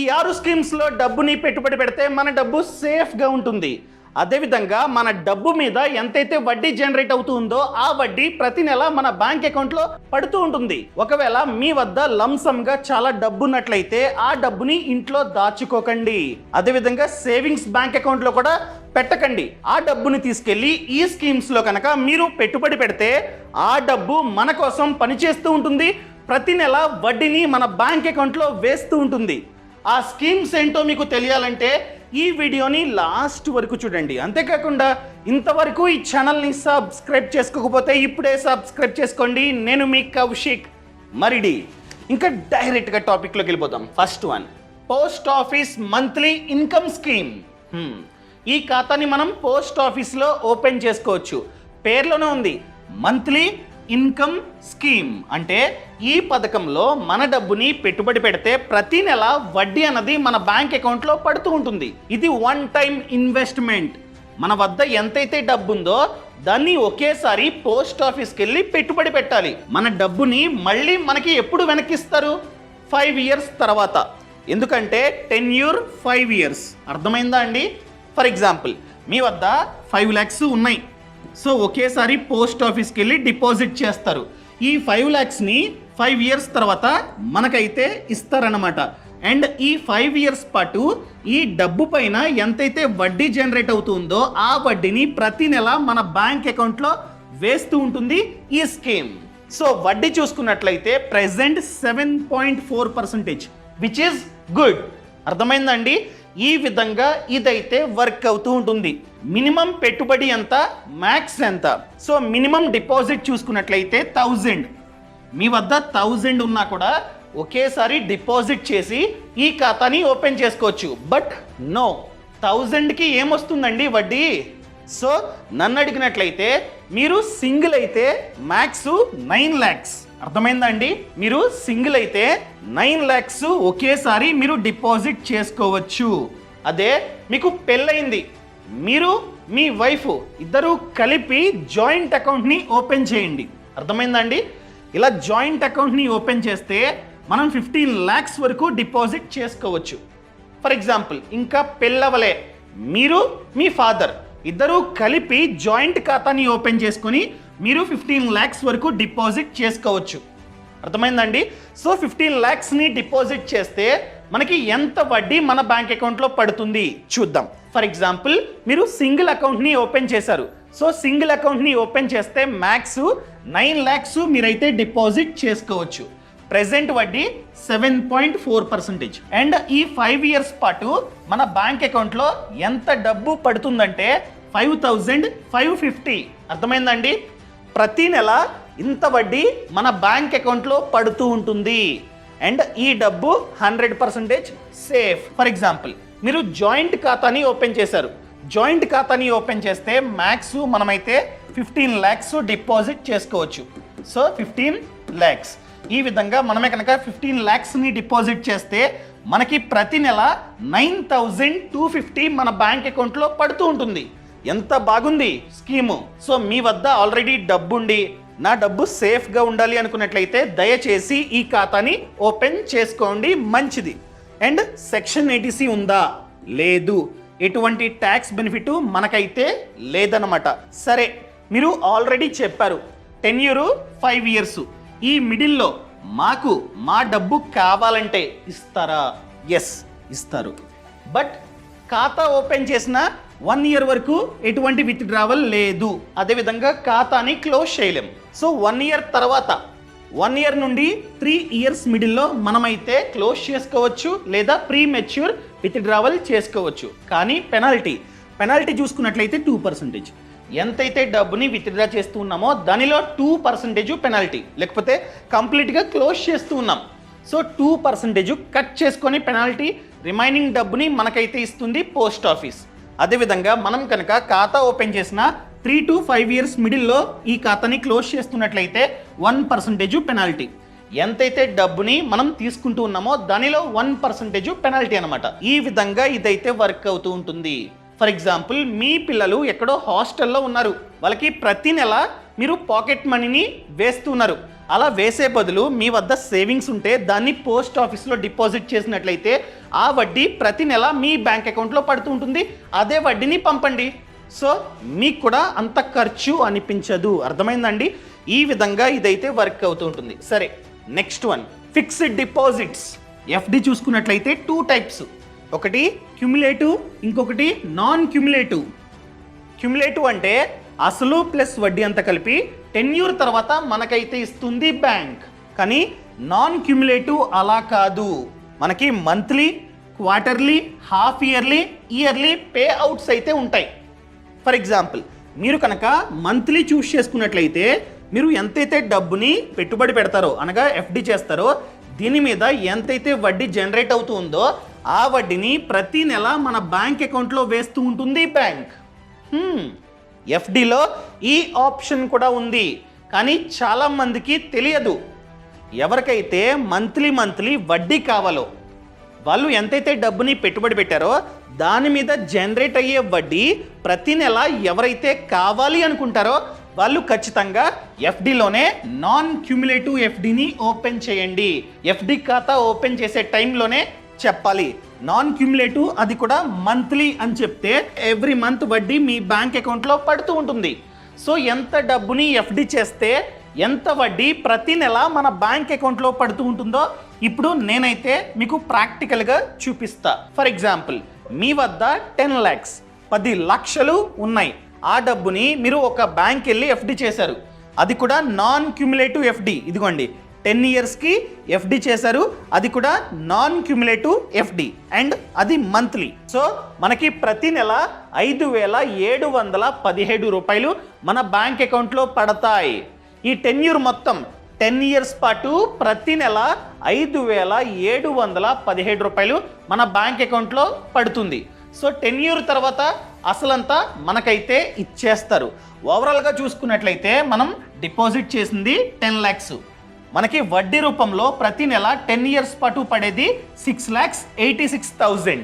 ఈ 6 స్కీమ్స్లో డబ్బుని పెట్టుబడి పెడితే మన డబ్బు సేఫ్గా ఉంటుంది. అదేవిధంగా మన డబ్బు మీద ఎంతైతే వడ్డీ జనరేట్ అవుతుందో ఆ వడ్డీ ప్రతి నెల మన బ్యాంక్ అకౌంట్లో పడుతూ ఉంటుంది. ఒకవేళ మీ వద్ద లంసమ్గా చాలా డబ్బు ఉన్నట్లయితే ఆ డబ్బుని ఇంట్లో దాచుకోకండి. అదేవిధంగా సేవింగ్స్ బ్యాంక్ అకౌంట్లో కూడా పెట్టకండి. ఆ డబ్బుని తీసుకెళ్లి ఈ స్కీమ్స్లో కనుక మీరు పెట్టుబడి పెడితే ఆ డబ్బు మన కోసం పనిచేస్తూ ఉంటుంది. ప్రతి నెల వడ్డీని మన బ్యాంక్ అకౌంట్లో వేస్తూ ఉంటుంది. ఆ స్కీమ్స్ ఏంటో మీకు తెలియాలంటే ఈ వీడియోని లాస్ట్ వరకు చూడండి. అంతేకాకుండా ఇంతవరకు ఈ ఛానల్ని సబ్స్క్రైబ్ చేసుకోకపోతే ఇప్పుడే సబ్స్క్రైబ్ చేసుకోండి. నేను మీ కౌశిక్ మరిడి. ఇంకా డైరెక్ట్గా టాపిక్లోకి వెళ్ళిపోతాం. First one, post office monthly income scheme. ఈ ఖాతాని మనం పోస్ట్ ఆఫీస్లో ఓపెన్ చేసుకోవచ్చు. పేర్లోనే ఉంది మంత్లీ ఇన్కమ్ స్కీమ్. అంటే ఈ పథకంలో మన డబ్బుని పెట్టుబడి పెడితే ప్రతి నెల వడ్డీ అన్నది మన బ్యాంక్ అకౌంట్లో పడుతూ ఉంటుంది. ఇది వన్ టైం ఇన్వెస్ట్మెంట్. మన వద్ద ఎంతైతే డబ్బు ఉందో దాన్ని ఒకేసారి పోస్ట్ ఆఫీస్కి వెళ్ళి పెట్టుబడి పెట్టాలి. మన డబ్బుని మళ్ళీ మనకి ఎప్పుడు వెనక్కిస్తారు? 5 years తర్వాత. ఎందుకంటే టెన్యూర్ 5 years. అర్థమైందా అండి? ఫర్ ఎగ్జాంపుల్ మీ వద్ద 5 lakhs ఉన్నాయి. సో ఒకేసారి పోస్ట్ ఆఫీస్కి వెళ్ళి డిపాజిట్ చేస్తారు. ఈ 5 lakhsని 5 years తర్వాత మనకైతే ఇస్తారన్నమాట. అండ్ ఈ 5 years పాటు ఈ డబ్బు పైన ఎంతైతే వడ్డీ జనరేట్ అవుతుందో ఆ వడ్డీని ప్రతి నెల మన బ్యాంక్ అకౌంట్లో వేస్తూ ఉంటుంది ఈ స్కీమ్. సో వడ్డీ చూసుకున్నట్లయితే ప్రెసెంట్ 7.4%, విచ్ ఈస్ గుడ్. అర్థమైందండి? ఈ విధంగా ఇదైతే వర్క్ అవుతూ ఉంటుంది. మినిమం పెట్టుబడి ఎంత, మ్యాక్స్ ఎంత? సో మినిమం డిపాజిట్ చూసుకున్నట్లయితే 1000. మీ వద్ద 1000 ఉన్నా కూడా ఒకేసారి డిపాజిట్ చేసి ఈ ఖాతాని ఓపెన్ చేసుకోవచ్చు. బట్ నో, 1000కి ఏమొస్తుందండి వడ్డీ? సో నన్ను అడిగినట్లయితే మీరు సింగిల్ అయితే మ్యాక్స్ 9 lakhs. అర్థమైందండి? మీరు సింగిల్ అయితే 9 lakhs ఒకేసారి మీరు డిపాజిట్ చేసుకోవచ్చు. అదే మీకు పెళ్ళయింది, మీరు మీ వైఫ్ ఇద్దరు కలిపి జాయింట్ అకౌంట్ని ఓపెన్ చేయండి. అర్థమైందండి? ఇలా జాయింట్ అకౌంట్ని ఓపెన్ చేస్తే మనం 15 lakhs వరకు డిపాజిట్ చేసుకోవచ్చు. ఫర్ ఎగ్జాంపుల్ ఇంకా పెళ్ళవలే, మీరు మీ ఫాదర్ ఇద్దరు కలిపి జాయింట్ ఖాతాని ఓపెన్ చేసుకొని మీరు 15 lakhs వరకు డిపాజిట్ చేసుకోవచ్చు. అర్థమైందండి? సో 15 lakhsని డిపాజిట్ చేస్తే మనకి ఎంత వడ్డీ మన బ్యాంక్ అకౌంట్లో పడుతుంది చూద్దాం. ఫర్ ఎగ్జాంపుల్ మీరు సింగిల్ అకౌంట్ని ఓపెన్ చేశారు. సో సింగిల్ అకౌంట్ని ఓపెన్ చేస్తే మ్యాక్స్ 9 lakhs మీరైతే డిపాజిట్ చేసుకోవచ్చు. ప్రెసెంట్ వడ్డీ 7.4%. అండ్ ఈ 5 years పాటు మన బ్యాంక్ అకౌంట్లో ఎంత డబ్బు పడుతుందంటే 5550. అర్థమైందండి? ప్రతి నెల ఇంత వడ్డీ మన బ్యాంక్ అకౌంట్లో పడుతూ ఉంటుంది. అండ్ ఈ డబ్బు 100% సేఫ్. ఫర్ ఎగ్జాంపుల్ మీరు జాయింట్ ఖాతాని ఓపెన్ చేశారు. జాయింట్ ఖాతాని ఓపెన్ చేస్తే మ్యాక్స్ మనమైతే 15 lakhs డిపాజిట్ చేసుకోవచ్చు. So 15 lakhs. ఈ విధంగా మనమే కనుక 15 lakhsని డిపాజిట్ చేస్తే మనకి ప్రతి నెల 9250 మన బ్యాంక్ అకౌంట్లో పడుతూ ఉంటుంది. ఎంత బాగుంది స్కీము. సో మీ వద్ద ఆల్రెడీ డబ్బుండి నా డబ్బు సేఫ్గా ఉండాలి అనుకున్నట్లయితే దయచేసి ఈ ఖాతాని ఓపెన్ చేసుకోండి, మంచిది. అండ్ సెక్షన్ 80C ఉందా? లేదు. ఎటువంటి ట్యాక్స్ బెనిఫిట్ మనకైతే లేదన్నమాట. సరే, మీరు ఆల్రెడీ చెప్పారు టెన్యూరు 5 years. ఈ మిడిల్లో మాకు మా డబ్బు కావాలంటే ఇస్తారా? ఎస్, ఇస్తారు. బట్ ఖాతా ఓపెన్ చేసిన 1 year వరకు ఎటువంటి విత్డ్రావల్ లేదు. అదేవిధంగా ఖాతాని క్లోజ్ చేయలేం. సో 1 year తర్వాత 1 year నుండి 3 years మిడిల్లో మనమైతే క్లోజ్ చేసుకోవచ్చు లేదా ప్రీ మెచ్యూర్ విత్డ్రావల్ చేసుకోవచ్చు. కానీ పెనాల్టీ చూసుకున్నట్లయితే 2%. ఎంతైతే డబ్బుని విత్డ్రా చేస్తూ ఉన్నామో దానిలో 2% పెనాల్టీ, లేకపోతే కంప్లీట్గా క్లోజ్ చేస్తూ ఉన్నాం. సో 2% కట్ చేసుకొని పెనాల్టీ రిమైనింగ్ డబ్బుని మనకైతే ఇస్తుంది పోస్ట్ ఆఫీస్. అదేవిధంగా మనం కనుక ఖాతా ఓపెన్ చేసిన 3 to 5 years మిడిల్లో ఈ ఖాతాని క్లోజ్ చేస్తున్నట్లయితే 1% పెనాల్టీ. ఎంతైతే డబ్బుని మనం తీసుకుంటూ ఉన్నామో దానిలో 1% పెనాల్టీ అనమాట. ఈ విధంగా ఇదైతే వర్క్ అవుతూ ఉంటుంది. ఫర్ ఎగ్జాంపుల్ మీ పిల్లలు ఎక్కడో హాస్టల్లో ఉన్నారు, వాళ్ళకి ప్రతి నెల మీరు పాకెట్ మనీని వేస్తున్నారు. అలా వేసే బదులు మీ వద్ద సేవింగ్స్ ఉంటే దాన్ని పోస్ట్ ఆఫీస్లో డిపాజిట్ చేసినట్లయితే ఆ వడ్డీ ప్రతి నెల మీ బ్యాంక్ అకౌంట్లో పడుతూ ఉంటుంది. అదే వడ్డీని పంపండి. సో మీకు కూడా అంత ఖర్చు అనిపించదు. అర్థమైందండి? ఈ విధంగా ఇదైతే వర్క్ అవుతూ ఉంటుంది. సరే, next one fixed deposits. FD చూసుకున్నట్లయితే 2 టైప్స్. ఒకటి క్యుములేటివ్, ఇంకొకటి నాన్ క్యుములేటివ్. క్యుములేటివ్ అంటే అసలు ప్లస్ వడ్డీ అంతా కలిపి టెన్యూర్ తర్వాత మనకైతే ఇస్తుంది బ్యాంక్. కానీ నాన్ క్యుములేటివ్ అలా కాదు. మనకి monthly, quarterly, half yearly, yearly pay outs అయితే ఉంటాయి. ఫర్ ఎగ్జాంపుల్, మీరు కనుక మంత్లీ చూస్ చేసుకున్నట్లయితే మీరు ఎంతైతే డబ్బుని పెట్టుబడి పెడతారో అనగా ఎఫ్డి చేస్తారో దీని మీద ఎంతైతే వడ్డీ జనరేట్ అవుతుందో ఆ వడ్డీని ప్రతి నెల మన బ్యాంక్ అకౌంట్లో వేస్తూ ఉంటుంది బ్యాంక్. ఎఫ్డిలో ఈ ఆప్షన్ కూడా ఉంది, కానీ చాలా మందికి తెలియదు. ఎవరికైతే మంత్లీ వడ్డీ కావాలో వాళ్ళు ఎంతైతే డబ్బుని పెట్టుబడి పెట్టారో దాని మీద జనరేట్ అయ్యే వడ్డీ ప్రతి నెల ఎవరైతే కావాలి అనుకుంటారో వాళ్ళు ఖచ్చితంగా ఎఫ్డిలోనే నాన్ క్యుములేటివ్ ఎఫ్డిని ఓపెన్ చేయండి. ఎఫ్డి ఖాతా ఓపెన్ చేసే టైంలోనే చెప్పాలి. నాన్ క్యుములేటివ్ అది కూడా మంత్లీ అని చెప్తే ఎవ్రీ మంత్ వడ్డీ మీ బ్యాంక్ అకౌంట్లో పడుతూ ఉంటుంది. సో ఎంత డబ్బుని ఎఫ్డి చేస్తే ఎంత వడ్డీ ప్రతి నెల మన బ్యాంక్ అకౌంట్లో పడుతూ ఉంటుందో ఇప్పుడు నేనైతే మీకు ప్రాక్టికల్గా చూపిస్తా. ఫర్ ఎగ్జాంపుల్, మీ వద్ద 10 lakhs 10 లక్షలు ఉన్నాయి. ఆ డబ్బుని మీరు ఒక బ్యాంక్ వెళ్ళి ఎఫ్డి చేశారు. అది కూడా నాన్ క్యుములేటివ్ ఎఫ్డి. ఇదిగోండి 10 yearsకి ఎఫ్డి చేశారు. అది కూడా నాన్ క్యుములేటివ్ ఎఫ్డి అండ్ అది మంత్లీ. సో మనకి ప్రతి నెల 5,717 రూపాయలు మన బ్యాంక్ అకౌంట్లో పడతాయి. ఈ టెన్యూర్ మొత్తం 10 years పాటు ప్రతి నెల 5,717 రూపాయలు మన బ్యాంక్ అకౌంట్లో పడుతుంది. సో టెన్యూర్ తర్వాత అసలంతా మనకైతే ఇచ్చేస్తారు. ఓవరాల్గా చూసుకున్నట్లయితే మనం డిపాజిట్ చేసింది 10 lakhs. మనకి వడ్డీ రూపంలో ప్రతి నెల 10 years పాటు పడేది 6,86,000.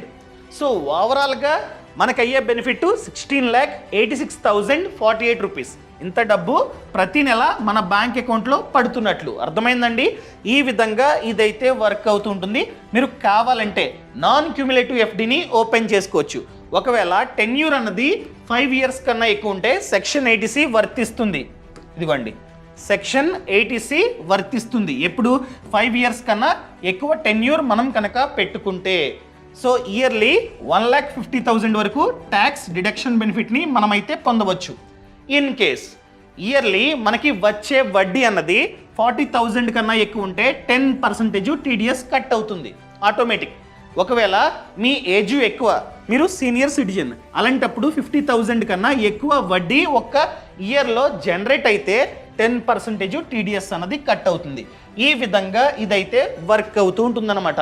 సో ఓవరాల్గా మనకయ్యే బెనిఫిట్ 16,86,048 రూపీస్. ఇంత డబ్బు ప్రతి నెల మన బ్యాంక్ అకౌంట్లో పడుతున్నట్లు. అర్థమైందండి? ఈ విధంగా ఇదైతే వర్క్ అవుతుంటుంది. మీరు కావాలంటే నాన్ క్యుములేటివ్ ఎఫ్డిని ఓపెన్ చేసుకోవచ్చు. ఒకవేళ టెన్యూర్ అన్నది 5 years కన్నా ఎక్కువ ఉంటే సెక్షన్ 80C వర్తిస్తుంది. ఇదిగోండి, సెక్షన్ 80C వర్తిస్తుంది. ఎప్పుడు 5 years కన్నా ఎక్కువ టెన్యూర్ మనం కనుక పెట్టుకుంటే. సో ఇయర్లీ 1,50,000 వరకు ట్యాక్స్ డిడక్షన్ బెనిఫిట్ని మనమైతే పొందవచ్చు. ఇన్ కేస్ ఇయర్లీ మనకి వచ్చే వడ్డీ అన్నది 40,000 కన్నా ఎక్కువ ఉంటే 10% టీడీఎస్ కట్ అవుతుంది ఆటోమేటిక్. ఒకవేళ మీ ఏజ్ ఎక్కువ, మీరు సీనియర్ సిటిజన్, అలాంటప్పుడు 50,000 కన్నా ఎక్కువ వడ్డీ ఒక్క ఇయర్లో జనరేట్ అయితే 10% టీడీఎస్ అన్నది కట్ అవుతుంది. ఈ విధంగా ఇదైతే వర్క్ అవుతూ ఉంటుందన్నమాట.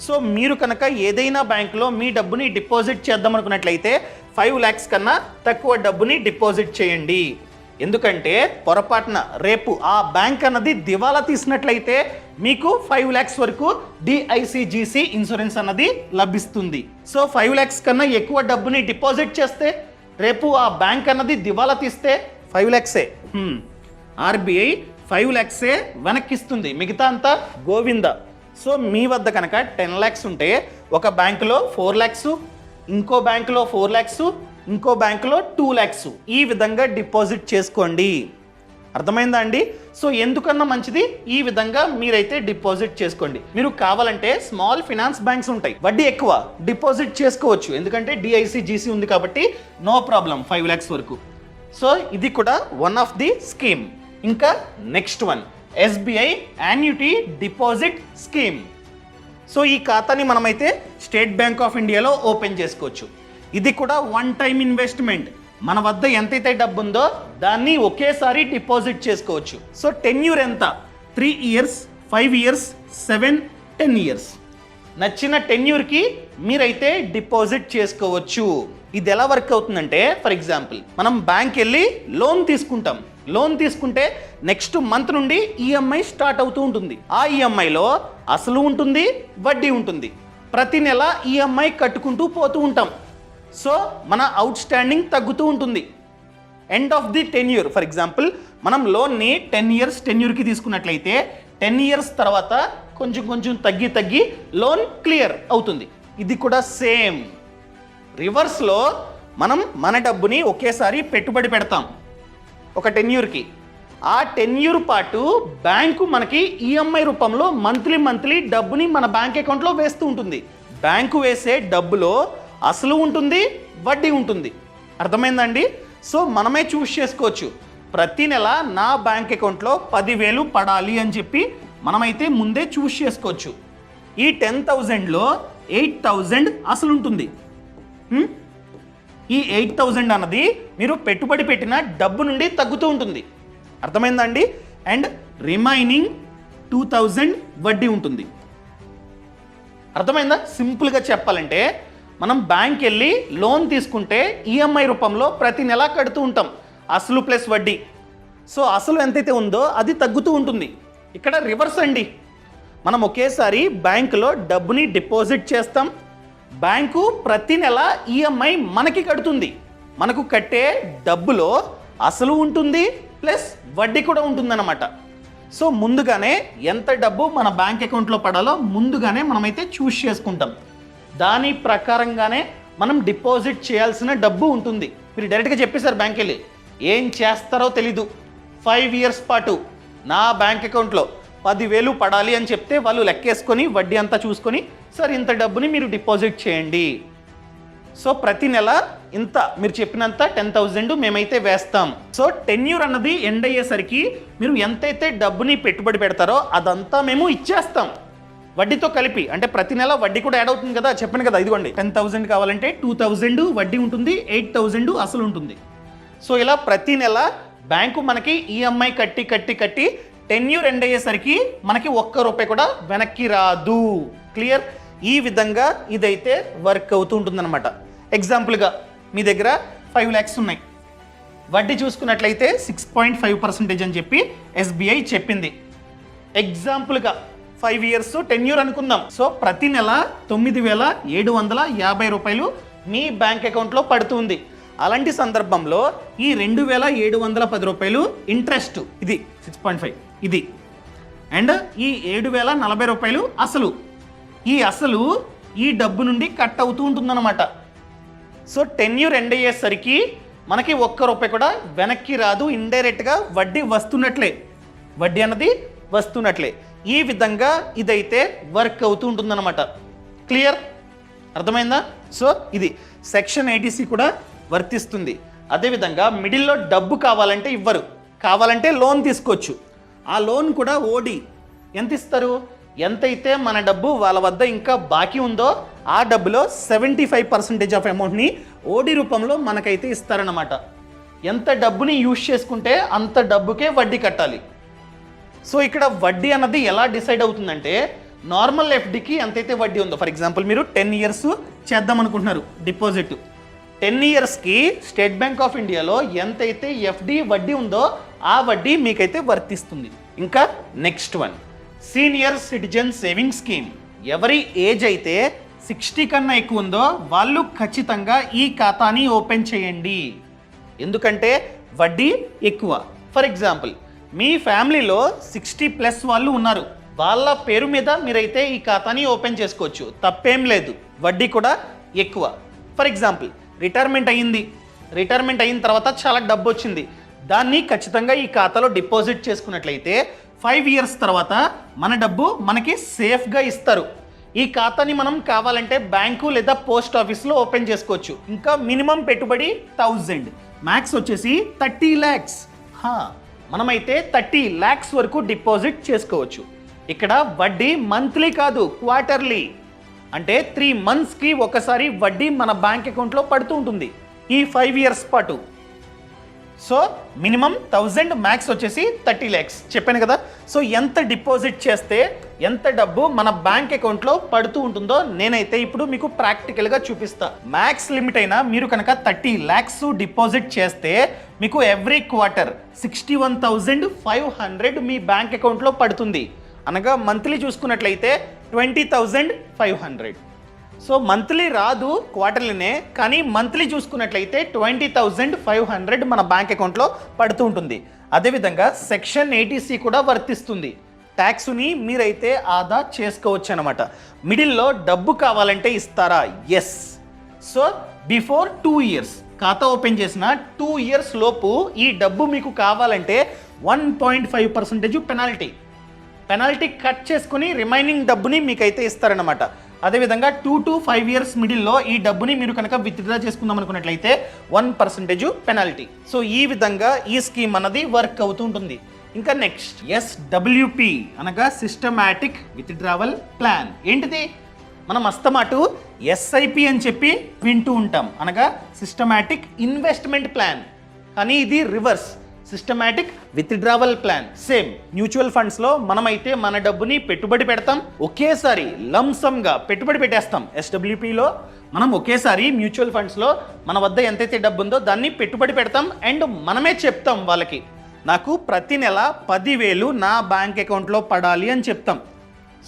సో మీరు కనుక ఏదైనా బ్యాంకులో మీ డబ్బుని డిపాజిట్ చేద్దాం అనుకున్నట్లయితే 5 lakhs కన్నా తక్కువ డబ్బుని డిపాజిట్ చేయండి. ఎందుకంటే పొరపాటున రేపు ఆ బ్యాంక్ అన్నది దివాలా తీసినట్లయితే మీకు 5 lakhs వరకు DICGC ఇన్సూరెన్స్ అన్నది లభిస్తుంది. సో 5 lakhs కన్నా ఎక్కువ డబ్బుని డిపాజిట్ చేస్తే రేపు ఆ బ్యాంక్ అన్నది దివాలా తీస్తే 5 lakhsే RBI 5 lakhsే వెనక్కిస్తుంది. మిగతా అంతా గోవింద. సో మీ వద్ద కనుక 10 lakhs ఉంటే ఒక బ్యాంకులో 4 lakhs, ఇంకో బ్యాంకులో 4 lakhs, ఇంకో బ్యాంకులో 2 lakhs ఈ విధంగా డిపాజిట్ చేసుకోండి. అర్థమైందా అండి? సో ఎందుకన్నా మంచిది ఈ విధంగా మీరైతే డిపాజిట్ చేసుకోండి. మీరు కావాలంటే స్మాల్ ఫినాన్స్ బ్యాంక్స్ ఉంటాయి, వడ్డీ ఎక్కువ, డిపాజిట్ చేసుకోవచ్చు. ఎందుకంటే DICGC ఉంది కాబట్టి నో ప్రాబ్లం 5 lakhs వరకు. సో ఇది కూడా వన్ ఆఫ్ ది స్కీమ్. ఇంకా next one SBI annuity deposit scheme. So ఈ ఖాతాని మనమైతే స్టేట్ బ్యాంక్ ఆఫ్ ఇండియాలో ఓపెన్ చేసుకోవచ్చు. ఇది కూడా వన్ టైం ఇన్వెస్ట్మెంట్. మన వద్ద ఎంతైతే డబ్బు ఉందో దాన్ని ఒకేసారి డిపాజిట్ చేసుకోవచ్చు. సో టెన్యూర్ ఎంత? 3 years, 5 years, 7, 10 years. నచ్చిన టెన్యూర్కి మీరైతే డిపాజిట్ చేసుకోవచ్చు. ఇది ఎలా వర్క్ అవుతుందంటే, ఫర్ ఎగ్జాంపుల్ మనం బ్యాంక్ వెళ్ళి లోన్ తీసుకుంటాం. లోన్ తీసుకుంటే నెక్స్ట్ మంత్ నుండి ఈఎంఐ స్టార్ట్ అవుతూ ఉంటుంది. ఆ ఈఎంఐలో అసలు ఉంటుంది, వడ్డీ ఉంటుంది. ప్రతి నెల ఈఎంఐ కట్టుకుంటూ పోతూ ఉంటాం. సో మన అవుట్ స్టాండింగ్ తగ్గుతూ ఉంటుంది. End of the tenure. For example మనం లోన్ని 10 years టెన్యూర్కి తీసుకున్నట్లయితే 10 years తర్వాత కొంచెం కొంచెం తగ్గి లోన్ క్లియర్ అవుతుంది. ఇది కూడా సేమ్ రివర్స్లో మనం మన డబ్బుని ఒకేసారి పెట్టుబడి పెడతాం ఒక టెన్యూర్కి. ఆ టెన్యూర్ పాటు బ్యాంకు మనకి ఈఎంఐ రూపంలో మంత్లీ డబ్బుని మన బ్యాంక్ అకౌంట్లో వేస్తూ ఉంటుంది. బ్యాంకు వేసే డబ్బులో అసలు ఉంటుంది, వడ్డీ ఉంటుంది. అర్థమైందండి? సో మనమే చూస్ చేసుకోవచ్చు. ప్రతి నెల నా బ్యాంక్ అకౌంట్లో 10,000 పడాలి అని చెప్పి మనమైతే ముందే చూస్ చేసుకోవచ్చు. ఈ 10,000లో 8,000 అసలు ఉంటుంది. ఈ 8,000 అన్నది మీరు పెట్టుబడి పెట్టిన డబ్బు నుండి తగ్గుతూ ఉంటుంది. అర్థమైందండి? అండ్ రిమైనింగ్ 2,000 వడ్డీ ఉంటుంది. అర్థమైందా? సింపుల్గా చెప్పాలంటే మనం బ్యాంక్ వెళ్ళి లోన్ తీసుకుంటే ఈఎంఐ రూపంలో ప్రతి నెల కడుతూ ఉంటాం, అసలు ప్లస్ వడ్డీ. సో అసలు ఎంతైతే ఉందో అది తగ్గుతూ ఉంటుంది. ఇక్కడ రివర్స్ అండి. మనం ఒకేసారి బ్యాంకులో డబ్బుని డిపాజిట్ చేస్తాం, బ్యాంకు ప్రతి నెల ఈఎంఐ మనకి కడుతుంది. మనకు కట్టే డబ్బులో అసలు ఉంటుంది ప్లస్ వడ్డీ కూడా ఉంటుందన్నమాట. సో ముందుగానే ఎంత డబ్బు మన బ్యాంక్ అకౌంట్లో పడాలో ముందుగానే మనమైతే చూస్ చేసుకుంటాం. దాని ప్రకారంగానే మనం డిపాజిట్ చేయాల్సిన డబ్బు ఉంటుంది. మీరు డైరెక్ట్గా చెప్పేశారు బ్యాంక్ వెళ్ళి, ఏం చేస్తారో తెలీదు, 5 years పాటు నా బ్యాంక్ అకౌంట్లో 10,000 పడాలి అని చెప్తే వాళ్ళు లెక్కేసుకొని వడ్డీ అంతా చూసుకొని సార్ ఇంత డబ్బుని మీరు డిపాజిట్ చేయండి, సో ప్రతి నెల ఇంత మీరు చెప్పినంత 10,000 మేమైతే వేస్తాం. సో టెన్యూర్ అన్నది ఎండ్ అయ్యేసరికి మీరు ఎంతైతే డబ్బుని పెట్టుబడి పెడతారో అదంతా మేము ఇచ్చేస్తాం వడ్డీతో కలిపి. అంటే ప్రతి నెల వడ్డీ కూడా యాడ్ అవుతుంది కదా, చెప్పాను కదా. ఇదిగోండి 10,000 కావాలంటే 2,000 వడ్డీ ఉంటుంది, 8,000 అసలు ఉంటుంది. సో ఇలా ప్రతి నెల బ్యాంకు మనకి ఈఎంఐ కట్టి టెన్యూర్ ఎండ్ అయ్యేసరికి మనకి ₹1 కూడా వెనక్కి రాదు. క్లియర్? ఈ విధంగా ఇదైతే వర్క్ అవుతూ ఉంటుందన్నమాట. ఎగ్జాంపుల్గా మీ దగ్గర 5 lakhs ఉన్నాయి, వడ్డీ చూసుకున్నట్లయితే 6.5% అని చెప్పి ఎస్బీఐ చెప్పింది. ఎగ్జాంపుల్గా 5 years టెన్యూర్ అనుకుందాం. సో ప్రతి నెల ₹9,750 మీ బ్యాంక్ అకౌంట్లో పడుతుంది. అలాంటి సందర్భంలో ఈ ₹2,710 ఇంట్రెస్ట్, ఇది 6.5 ఇది, అండ్ ఈ ₹7,040 అసలు. ఈ అసలు ఈ డబ్బు నుండి కట్ అవుతూ ఉంటుందన్నమాట. సో టెన్యూర్ ఎండ్ అయ్యేసరికి మనకి ₹1 కూడా వెనక్కి రాదు, ఇండైరెక్ట్గా వడ్డీ వస్తున్నట్లే, వడ్డీ అన్నది వస్తున్నట్లే. ఈ విధంగా ఇదైతే వర్క్ అవుతూ ఉంటుందన్నమాట. క్లియర్? అర్థమైందా? సో ఇది సెక్షన్ 80C కూడా వర్తిస్తుంది. అదేవిధంగా మిడిల్లో డబ్బు కావాలంటే ఇవ్వరు, కావాలంటే లోన్ తీసుకోవచ్చు. ఆ లోన్ కూడా ఓడి ఎంత ఇస్తారు? ఎంతైతే మన డబ్బు వాళ్ళ వద్ద ఇంకా బాకీ ఉందో ఆ డబ్బులో 75% ఆఫ్ అమౌంట్ని ఓడి రూపంలో మనకైతే ఇస్తారన్నమాట. ఎంత డబ్బుని యూజ్ చేసుకుంటే అంత డబ్బుకే వడ్డీ కట్టాలి. సో ఇక్కడ వడ్డీ అన్నది ఎలా డిసైడ్ అవుతుందంటే, నార్మల్ ఎఫ్డీకి ఎంతైతే వడ్డీ ఉందో, ఫర్ ఎగ్జాంపుల్ మీరు 10 years చేద్దాం అనుకుంటున్నారు డిపాజిట్, 10 yearsకి స్టేట్ బ్యాంక్ ఆఫ్ ఇండియాలో ఎంతైతే ఎఫ్డి వడ్డీ ఉందో ఆ వడ్డీ మీకైతే వర్తిస్తుంది. ఇంకా next one, senior citizen saving scheme. ఎవరి ఏజ్ అయితే 60 కన్నా ఎక్కువ ఉందో వాళ్ళు ఖచ్చితంగా ఈ ఖాతాని ఓపెన్ చేయండి, ఎందుకంటే వడ్డీ ఎక్కువ. ఫర్ ఎగ్జాంపుల్ మీ ఫ్యామిలీలో 60+ వాళ్ళు ఉన్నారు, వాళ్ళ పేరు మీద మీరైతే ఈ ఖాతాని ఓపెన్ చేసుకోవచ్చు, తప్పేం లేదు, వడ్డీ కూడా ఎక్కువ. ఫర్ ఎగ్జాంపుల్ రిటైర్మెంట్ అయిన తర్వాత చాలా డబ్బు వచ్చింది, దాన్ని ఖచ్చితంగా ఈ ఖాతాలో డిపాజిట్ చేసుకున్నట్లయితే 5 years తర్వాత మన డబ్బు మనకి సేఫ్గా ఇస్తారు. ఈ ఖాతాని మనం కావాలంటే బ్యాంకు లేదా పోస్ట్ ఆఫీస్లో ఓపెన్ చేసుకోవచ్చు. ఇంకా మినిమం పెట్టుబడి 1000, మ్యాక్స్ వచ్చేసి 30 lakhs. మనమైతే 30 lakhs వరకు డిపాజిట్ చేసుకోవచ్చు. ఇక్కడ వడ్డీ మంత్లీ కాదు, క్వార్టర్లీ, అంటే 3 monthsకి ఒకసారి వడ్డీ మన బ్యాంక్ అకౌంట్లో పడుతూ ఉంటుంది ఈ 5 years పాటు. సో మినిమం 1000, మ్యాక్స్ వచ్చేసి 30 lakhs చెప్పాను కదా. సో ఎంత డిపాజిట్ చేస్తే ఎంత డబ్బు మన బ్యాంక్ అకౌంట్లో పడుతూ ఉంటుందో నేనైతే ఇప్పుడు మీకు ప్రాక్టికల్గా చూపిస్తా. మ్యాక్స్ లిమిట్ అయినా మీరు కనుక 30 lakhs డిపాజిట్ చేస్తే మీకు ఎవ్రీ క్వార్టర్ 61,500 మీ బ్యాంక్ అకౌంట్లో పడుతుంది. అనగా మంత్లీ చూసుకున్నట్లయితే 20,500. సో మంత్లీ రాదు, క్వార్టర్లీనే, కానీ మంత్లీ చూసుకున్నట్లయితే 20,500 మన బ్యాంక్ అకౌంట్లో పడుతూ ఉంటుంది. అదేవిధంగా సెక్షన్ 80C కూడా వర్తిస్తుంది. ట్యాక్స్ని మీరైతే ఆదా చేసుకోవచ్చు అనమాట. మిడిల్లో డబ్బు కావాలంటే ఇస్తారా? ఎస్. సో బిఫోర్ 2 ఇయర్స్ ఖాతా ఓపెన్ చేసిన 2 ఇయర్స్ లోపు ఈ డబ్బు మీకు కావాలంటే 1.5% పెనాల్టీ కట్ చేసుకుని రిమైనింగ్ డబ్బుని మీకైతే ఇస్తారనమాట. అదేవిధంగా 2 to 5 ఇయర్స్ మిడిల్లో ఈ డబ్బుని మీరు కనుక విత్డ్రా చేసుకుందాం అనుకున్నట్లయితే 1% పెనాల్టీ. సో ఈ విధంగా ఈ స్కీమ్ అన్నది వర్క్ అవుతూ ఉంటుంది. ఇంకా నెక్స్ట్ SWP అనగా సిస్టమాటిక్ విత్డ్రావల్ ప్లాన్. ఏంటిది? మనం అస్తమాటు SIP అని చెప్పి వింటూ ఉంటాం, అనగా సిస్టమాటిక్ ఇన్వెస్ట్మెంట్ ప్లాన్. కానీ ఇది reverse, systematic withdrawal plan. Same mutual ఫండ్స్లో మనమైతే మన డబ్బుని పెట్టుబడి పెడతాం, ఒకేసారి లంసమ్గా పెట్టుబడి పెట్టేస్తాం. SWPలో మనం ఒకేసారి మ్యూచువల్ ఫండ్స్లో మన వద్ద ఎంతైతే డబ్బు ఉందో దాన్ని పెట్టుబడి పెడతాం అండ్ మనమే చెప్తాం వాళ్ళకి, నాకు ప్రతి నెల 10,000 నా బ్యాంక్ అకౌంట్లో పడాలి అని చెప్తాం.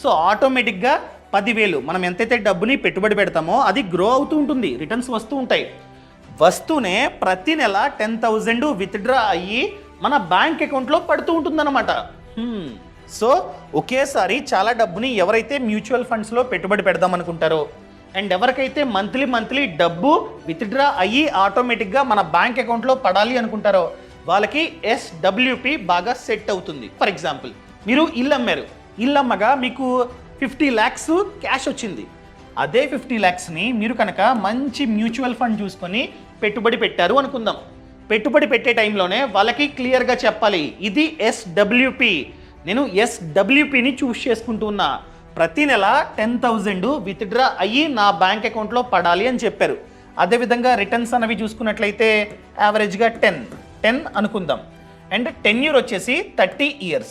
సో ఆటోమేటిక్గా 10,000 మనం ఎంతైతే డబ్బుని పెట్టుబడి పెడతామో అది గ్రో అవుతూ ఉంటుంది, రిటర్న్స్ వస్తూ ఉంటాయి. వస్తూనే ప్రతి నెల 10,000 విత్డ్రా అయ్యి మన బ్యాంక్ అకౌంట్లో పడుతూ ఉంటుందన్నమాట. సో ఒకేసారి చాలా డబ్బుని ఎవరైతే మ్యూచువల్ ఫండ్స్లో పెట్టుబడి పెడదాం అనుకుంటారో అండ్ ఎవరికైతే మంత్లీ డబ్బు విత్డ్రా అయ్యి ఆటోమేటిక్గా మన బ్యాంక్ అకౌంట్లో పడాలి అనుకుంటారో వాళ్ళకి SWP బాగా సెట్ అవుతుంది. ఫర్ ఎగ్జాంపుల్, మీరు ఇల్లు అమ్మారు, ఇల్లు అమ్మగా మీకు 50 lakhs క్యాష్ వచ్చింది. అదే 50 lakhsని మీరు కనుక మంచి మ్యూచువల్ ఫండ్ చూసుకొని పెట్టుబడి పెట్టారు అనుకుందాం. పెట్టుబడి పెట్టే టైంలోనే వాళ్ళకి క్లియర్గా చెప్పాలి, ఇది SWP, నేను SWPని చూస్ చేసుకుంటూ ఉన్నా, ప్రతి నెల 10,000 విత్డ్రా అయ్యి నా బ్యాంక్ అకౌంట్లో పడాలి అని చెప్పారు. అదేవిధంగా రిటర్న్స్ అనేవి చూసుకున్నట్లయితే యావరేజ్గా 10 అనుకుందాం. అండ్ టెన్యూర్ వచ్చేసి 30 years.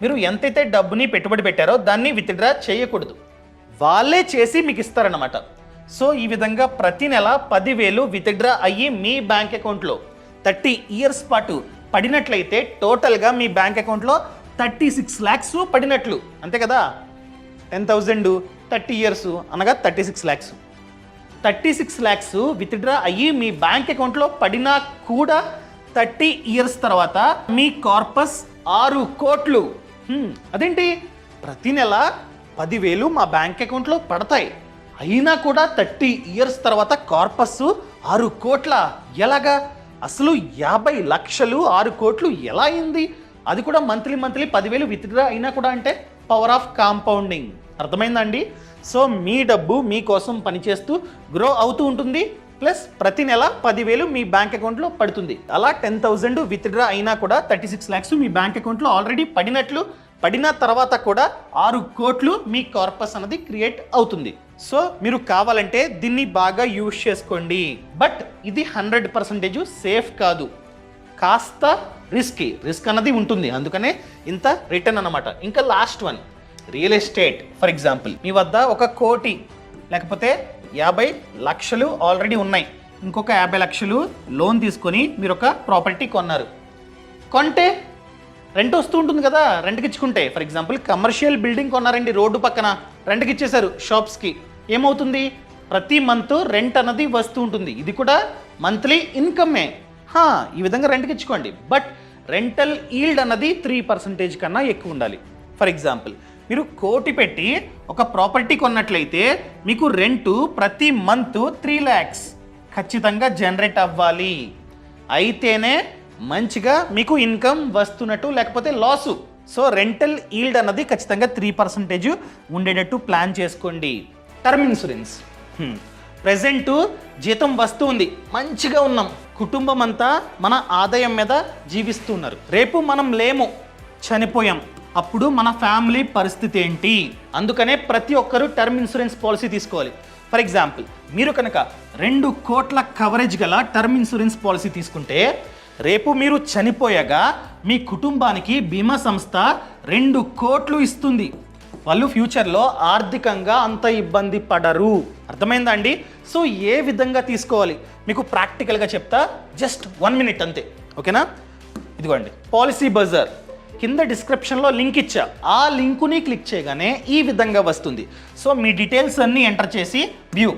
మీరు ఎంతైతే డబ్బుని పెట్టుబడి పెట్టారో దాన్ని విత్డ్రా చేయకూడదు, వాళ్ళే చేసి మీకు ఇస్తారన్నమాట. సో ఈ విధంగా ప్రతి నెల 10,000 విత్డ్రా అయ్యి మీ బ్యాంక్ అకౌంట్లో 30 years పాటు పడినట్లయితే టోటల్గా మీ బ్యాంక్ అకౌంట్లో 36 lakhs పడినట్లు, అంతే కదా. 10,000 30 years అనగా 36 lakhs. 36 lakhs విత్డ్రా అయ్యి మీ బ్యాంక్ అకౌంట్లో పడినా కూడా 30 years తర్వాత మీ కార్పస్ 6 కోట్లు. అదేంటి, ప్రతి నెల 10,000 మా బ్యాంక్ అకౌంట్లో పడతాయి, అయినా కూడా 30 years తర్వాత కార్పస్ 6 కోట్ల? ఎలాగా? అసలు 50 లక్షలు 6 కోట్లు ఎలా అయింది? అది కూడా మంత్లీ 10,000 విత్డ్రా అయినా కూడా. అంటే పవర్ ఆఫ్ కాంపౌండింగ్. అర్థమైందండి? సో మీ డబ్బు మీకోసం పనిచేస్తూ గ్రో అవుతూ ఉంటుంది, ప్లస్ ప్రతి నెల 10,000 మీ బ్యాంక్ అకౌంట్లో పడుతుంది. అలా 10,000 విత్డ్రా అయినా కూడా 36 lakhs మీ బ్యాంక్ అకౌంట్లో ఆల్రెడీ పడినట్లు. పడిన తర్వాత కూడా 6 కోట్లు మీ కార్పస్ అనేది క్రియేట్ అవుతుంది. సో మీరు కావాలంటే దీన్ని బాగా యూజ్ చేసుకోండి. బట్ ఇది 100% సేఫ్ కాదు, కాస్త రిస్క్ అన్నది ఉంటుంది, అందుకనే ఇంత రిటర్న్ అన్నమాట. ఇంకా last one, real estate. For example, మీ వద్ద 1 కోటి లేకపోతే 50 లక్షలు ఆల్రెడీ ఉన్నాయి, ఇంకొక 50 లక్షలు లోన్ తీసుకొని మీరు ఒక ప్రాపర్టీ కొన్నారు. కొంటే రెంట్ వస్తూ ఉంటుంది కదా, రెంట్కి ఇచ్చుకుంటే. ఫర్ ఎగ్జాంపుల్, కమర్షియల్ బిల్డింగ్ కొన్నారండి, రోడ్డు పక్కన రెంట్కి ఇచ్చేశారు షాప్స్కి. ఏమవుతుంది? ప్రతి మంత్ రెంట్ అన్నది వస్తూ ఉంటుంది, ఇది కూడా మంత్లీ ఇన్కమే. ఈ విధంగా రెంట్కి ఇచ్చుకోండి, బట్ రెంటల్ ఈల్డ్ అన్నది 3% కన్నా ఎక్కువ ఉండాలి. ఫర్ ఎగ్జాంపుల్, మీరు 1 కోటి పెట్టి ఒక ప్రాపర్టీ కొన్నట్లయితే మీకు రెంటు ప్రతి మంత్ 3 lakhs ఖచ్చితంగా జనరేట్ అవ్వాలి. అయితేనే మంచిగా మీకు ఇన్కమ్ వస్తున్నట్టు, లేకపోతే లాసు. సో రెంటల్ ఈల్డ్ అన్నది ఖచ్చితంగా 3% ఉండేటట్టు ప్లాన్ చేసుకోండి. Term insurance. ప్రెజెంట్ జీతం వస్తూ ఉంది, మంచిగా ఉన్నాం, కుటుంబం అంతా మన ఆదాయం మీద జీవిస్తూ ఉన్నారు. రేపు మనం లేము, చనిపోయాం, అప్పుడు మన ఫ్యామిలీ పరిస్థితి ఏంటి? అందుకనే ప్రతి ఒక్కరూ టర్మ్ ఇన్సూరెన్స్ పాలసీ తీసుకోవాలి. ఫర్ ఎగ్జాంపుల్, మీరు కనుక 2 కోట్ల కవరేజ్ గల టర్మ్ ఇన్సూరెన్స్ పాలసీ తీసుకుంటే రేపు మీరు చనిపోయాగా మీ కుటుంబానికి బీమా సంస్థ 2 కోట్లు ఇస్తుంది. వాళ్ళు ఫ్యూచర్లో ఆర్థికంగా అంత ఇబ్బంది పడరు. అర్థమైందా అండి? సో ఏ విధంగా తీసుకోవాలి మీకు ప్రాక్టికల్గా చెప్తా, జస్ట్ 1 minute అంతే, ఓకేనా? ఇదిగోండి పాలసీ బజార్. కింద డిస్క్రిప్షన్లో లింక్ ఇచ్చా, ఆ లింకుని క్లిక్ చేయగానే ఈ విధంగా వస్తుంది. సో మీ డీటెయిల్స్ అన్నీ ఎంటర్ చేసి వ్యూ.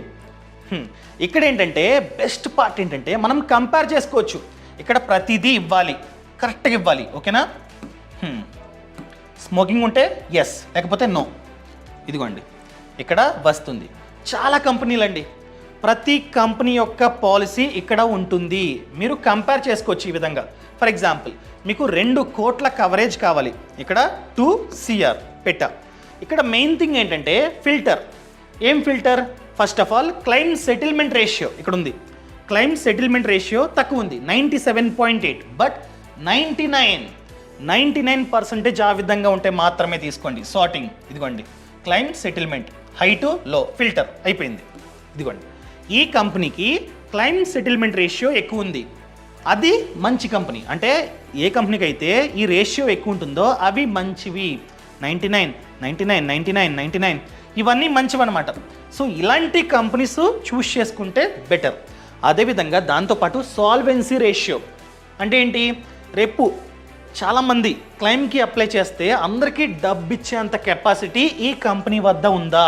ఇక్కడ ఏంటంటే బెస్ట్ పార్ట్ ఏంటంటే మనం కంపేర్ చేసుకోవచ్చు. ఇక్కడ ప్రతిదీ ఇవ్వాలి, కరెక్ట్గా ఇవ్వాలి. ఓకేనా? స్మోకింగ్ ఉంటే ఎస్, లేకపోతే నో. ఇదిగోండి ఇక్కడ వస్తుంది. చాలా కంపెనీలు అండి, ప్రతి కంపెనీ యొక్క పాలసీ ఇక్కడ ఉంటుంది. మీరు కంపేర్ చేసుకోవచ్చు ఈ విధంగా. ఫర్ ఎగ్జాంపుల్ మీకు 2 కోట్ల కవరేజ్ కావాలి, ఇక్కడ 2 CR పెట్టా. ఇక్కడ మెయిన్ థింగ్ ఏంటంటే ఫిల్టర్. ఏం filter? First of all claim settlement ratio ఇక్కడ ఉంది. క్లెయిమ్ సెటిల్మెంట్ రేషియో తక్కువ ఉంది 97.8, బట్ 99% ఆ విధంగా ఉంటే మాత్రమే తీసుకోండి. సార్టింగ్ ఇదిగోండి, క్లెయిమ్ సెటిల్మెంట్ హై టు లో, ఫిల్టర్ అయిపోయింది. ఇదిగోండి ఈ కంపెనీకి క్లెయిమ్ సెటిల్మెంట్ రేషియో ఎక్కువ ఉంది, అది మంచి కంపెనీ. అంటే ఏ కంపెనీకి అయితే ఈ రేషియో ఎక్కువ ఉంటుందో అవి మంచివి. 99, 99, 99, 99 ఇవన్నీ మంచివి అనమాట. సో ఇలాంటి కంపెనీస్ చూస్ చేసుకుంటే బెటర్. అదేవిధంగా దాంతోపాటు సాల్వెన్సీ రేషియో అంటే ఏంటి? రేపు చాలామంది క్లెయిమ్కి అప్లై చేస్తే అందరికీ డబ్బు ఇచ్చేంత కెపాసిటీ ఈ కంపెనీ వద్ద ఉందా?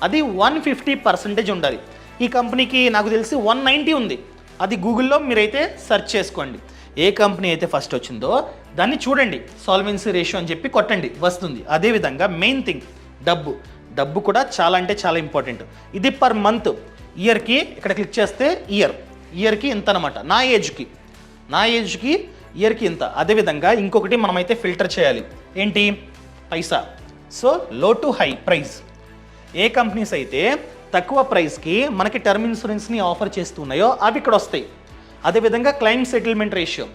అది 150% ఉండాలి. ఈ కంపెనీకి నాకు తెలిసి 190 ఉంది. అది గూగుల్లో మీరైతే సెర్చ్ చేసుకోండి. ఏ కంపెనీ అయితే ఫస్ట్ వచ్చిందో దాన్ని చూడండి, సాల్వెన్సీ రేషియో అని చెప్పి కొట్టండి, వస్తుంది. అదేవిధంగా మెయిన్ థింగ్ డబ్బు కూడా చాలా అంటే చాలా ఇంపార్టెంట్. ఇది పర్ మంత్, ఇయర్కి ఇక్కడ క్లిక్ చేస్తే ఇయర్కి ఇంత అనమాట. నా ఏజ్కి ఇయర్కి ఇంత. అదేవిధంగా ఇంకొకటి మనమైతే ఫిల్టర్ చేయాలి, ఏంటి? పైసా. సో లో to high price. A companies అయితే తక్కువ ప్రైస్కి మనకి టర్మ్ ఇన్సూరెన్స్ని ఆఫర్ చేస్తున్నాయో అవి ఇక్కడ వస్తాయి. అదేవిధంగా క్లెయిమ్ సెటిల్మెంట్ రేషియో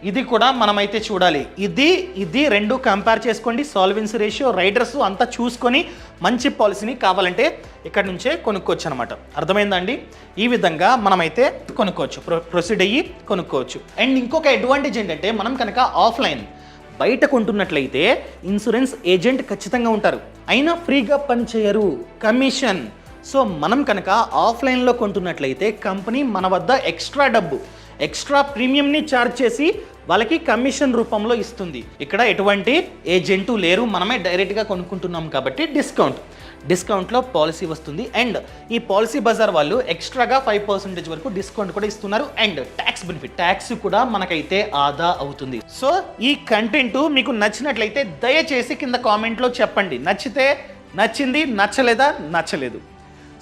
ఇది కూడా మనమైతే చూడాలి. ఇది 2 కంపేర్ చేసుకోండి. సాల్వెన్సీ రేషియో, రైడర్స్ అంతా చూసుకొని మంచి పాలసీని కావాలంటే ఇక్కడ నుంచే కొనుక్కోవచ్చు అనమాట. అర్థమైందా అండి? ఈ విధంగా మనమైతే కొనుక్కోవచ్చు, ప్రొసీడ్ అయ్యి కొనుక్కోవచ్చు. అండ్ ఇంకొక అడ్వాంటేజ్ ఏంటంటే మనం కనుక ఆఫ్లైన్ బయట కొంటున్నట్లయితే ఇన్సూరెన్స్ ఏజెంట్ ఖచ్చితంగా ఉంటారు, అయినా ఫ్రీగా పనిచేయరు, కమిషన్. సో మనం కనుక ఆఫ్లైన్లో కొంటున్నట్లయితే కంపెనీ మన వద్ద ఎక్స్ట్రా ప్రీమియంని ఛార్జ్ చేసి వాళ్ళకి కమిషన్ రూపంలో ఇస్తుంది. ఇక్కడ ఎటువంటి ఏజెంటు లేరు, మనమే డైరెక్ట్గా కొనుక్కుంటున్నాం కాబట్టి డిస్కౌంట్లో పాలసీ వస్తుంది. అండ్ ఈ పాలసీ బజార్ వాళ్ళు ఎక్స్ట్రాగా 5% వరకు డిస్కౌంట్ కూడా ఇస్తున్నారు. అండ్ ట్యాక్స్ బెనిఫిట్, ట్యాక్స్ కూడా మనకైతే ఆదా అవుతుంది. సో ఈ కంటెంట్ మీకు నచ్చినట్లయితే దయచేసి కింద కామెంట్లో చెప్పండి. నచ్చింది, నచ్చలేదు.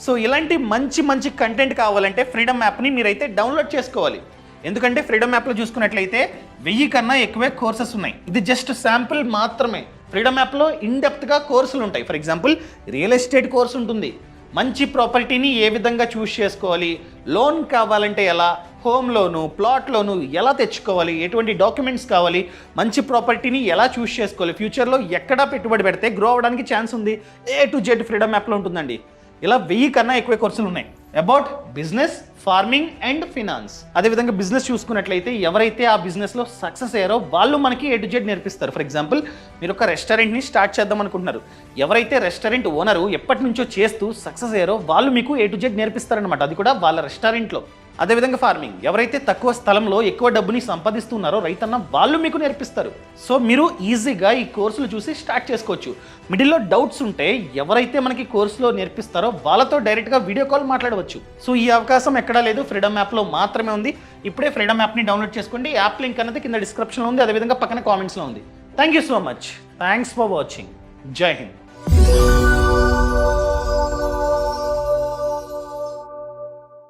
సో ఇలాంటి మంచి కంటెంట్ కావాలంటే ఫ్రీడమ్ యాప్ని మీరైతే డౌన్లోడ్ చేసుకోవాలి. ఎందుకంటే ఫ్రీడమ్ యాప్లో చూసుకున్నట్లయితే 1000 కన్నా ఎక్కువే కోర్సెస్ ఉన్నాయి. ఇది జస్ట్ శాంపుల్ మాత్రమే. ఫ్రీడమ్ యాప్లో ఇన్డెప్త్గా కోర్సులు ఉంటాయి. For example real estate course ఉంటుంది, మంచి ప్రాపర్టీని ఏ విధంగా చూస్ చేసుకోవాలి, లోన్ కావాలంటే ఎలా, హోమ్ లోను, ప్లాట్ లోను ఎలా తెచ్చుకోవాలి, ఎటువంటి డాక్యుమెంట్స్ కావాలి, మంచి ప్రాపర్టీని ఎలా చూస్ చేసుకోవాలి, ఫ్యూచర్లో ఎక్కడ పెట్టుబడి పెడితే గ్రో అవ్వడానికి ఛాన్స్ ఉంది, A to Z ఫ్రీడమ్ యాప్లో ఉంటుందండి. ఇలా 1000 కన్నా ఎక్కువ కోర్సులు ఉన్నాయి about business, farming and finance. అదేవిధంగా బిజినెస్ చూసుకున్నట్లయితే ఎవరైతే ఆ బిజినెస్లో సక్సెస్ అయ్యారో వాళ్ళు మనకి A to Z నేర్పిస్తారు. ఫర్ ఎగ్జాంపుల్ మీరు ఒక రెస్టారెంట్ని స్టార్ట్ చేద్దాం అనుకుంటున్నారు, ఎవరైతే రెస్టారెంట్ ఓనరు ఎప్పటి నుంచో చేస్తూ సక్సెస్ అయ్యారో వాళ్ళు మీకు A to Z నేర్పిస్తారనమాట, అది కూడా వాళ్ళ రెస్టారెంట్లో. అదేవిధంగా ఫార్మింగ్, ఎవరైతే తక్కువ స్థలంలో ఎక్కువ డబ్బుని సంపాదిస్తున్నారో రైతన్న వాళ్ళు మీకు నేర్పిస్తారు. సో మీరు ఈజీగా ఈ కోర్సులు చూసి స్టార్ట్ చేసుకోవచ్చు. మిడిల్లో డౌట్స్ ఉంటే ఎవరైతే మనకి కోర్సులో నేర్పిస్తారో వాళ్ళతో డైరెక్ట్గా వీడియో కాల్ మాట్లాడవచ్చు. సో ఈ అవకాశం ఎక్కడా లేదు, ఫ్రీడమ్ యాప్లో మాత్రమే ఉంది. ఇప్పుడే ఫ్రీడమ్ యాప్ని డౌన్లోడ్ చేసుకోండి. యాప్ లింక్ అనేది కింద డిస్క్రిప్షన్లో ఉంది, అదేవిధంగా పక్కన కామెంట్స్లో ఉంది. Thank you so much. Thanks for watching. జై హింద్.